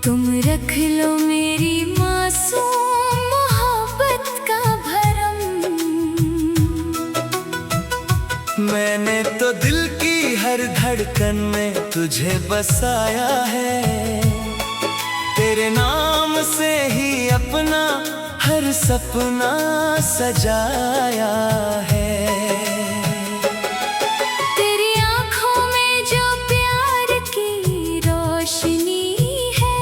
तुम रख लो मेरी मासूम मोहब्बत का भरम। मैंने तो दिल की हर धड़कन में तुझे बसाया है, तेरे नाम से ही अपना हर सपना सजाया है। तेरी आँखों में जो प्यार की रोशनी है,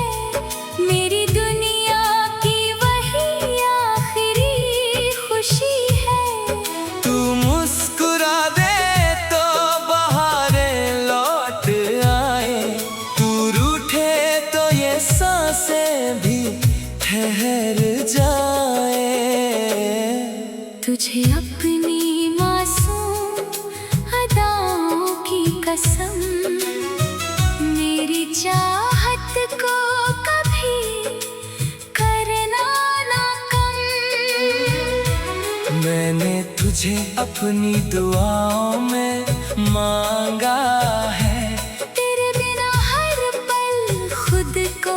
मेरी दुनिया की वही आखिरी खुशी है। तू मुस्कुरा दे तो बहारें लौट आए, तू रूठे तो ये सांसें भी ठहर जाए। तुझे अपनी मासूम अदाओं की कसम, मेरी चाहत को कभी करना ना कम। मैंने तुझे अपनी दुआओं में मांगा है, तेरे बिना हर पल खुद को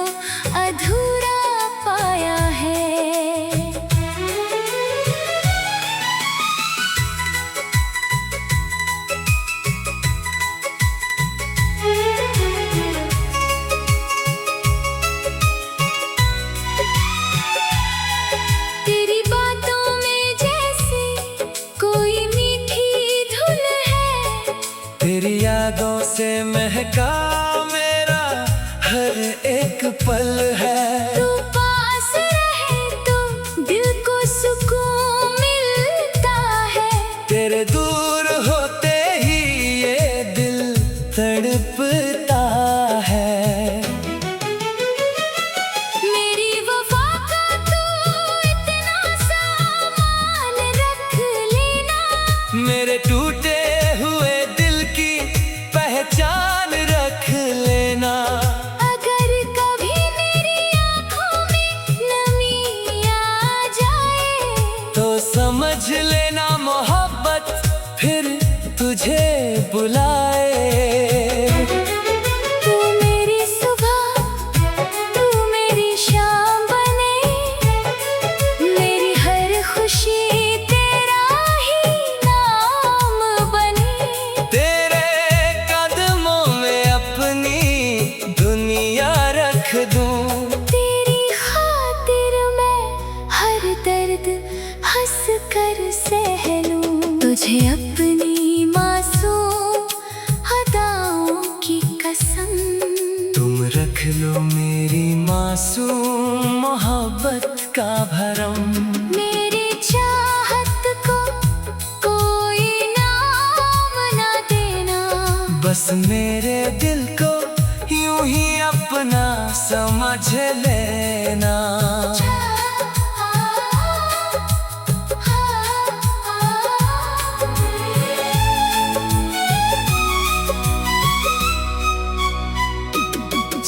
अधूरा पाया है। तेरी बातों में जैसे कोई मीठी धुन है, तेरी यादों से महका मेरा हर एक पल है। तू पास रहे तो दिल को सुकून मिलता है, तेरे दूर होते ही ये दिल तड़पता है। मेरी वफा का तू इतना सामान रख लेना, मेरे टूटे हुए दिल की पहचान रख लेना। अगर कभी मेरी आँखों में नमी आ जाए, तो समझ लेना मोहब्बत फिर तुझे बुलाए। तू मेरी सुबह तू मेरी शाम बने, मेरी हर खुशी तेरा ही नाम बने। तेरे कदमों में अपनी दुनिया रख दूं, तेरी खातिर मैं हर दर्द हंस कर सह लूं। तुझे अपनी मासूम अदाओं की कसम, तुम रख लो मेरी मासूम मोहब्बत का भरम। मेरी चाहत को कोई नाम ना देना, बस मेरे दिल को यूं ही अपना समझ लेना।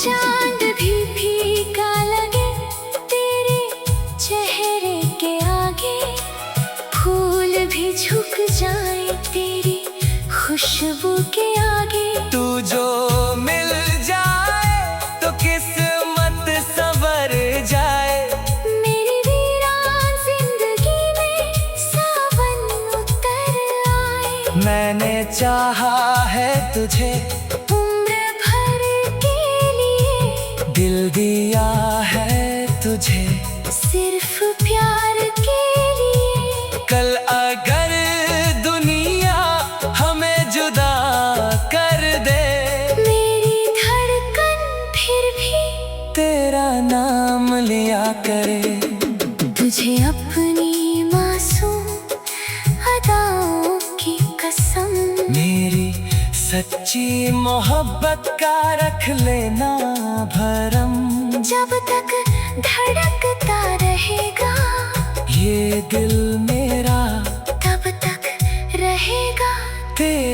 चांद भी फीका लगे तेरे चेहरे के आगे, फूल भी झुक जाए तेरी खुशबू के आगे। तू जो मिल जाए तो किस्मत संवर जाए, मेरी वीरान जिंदगी में सावन उतर आए। मैंने चाहा है तुझे उम्र भर के लिए, दिल दिया है तुझे सिर्फ प्यार के लिए। कल अगर दुनिया हमें जुदा कर दे, मेरी धड़कन फिर भी तेरा नाम लिया करे। तुझे अपनी मासूम अदाओं की कसम, मेरी सच्ची मोहब्बत का रख लेना भरम। जब तक धड़कता रहेगा ये दिल मेरा तब तक रहेगा तेरा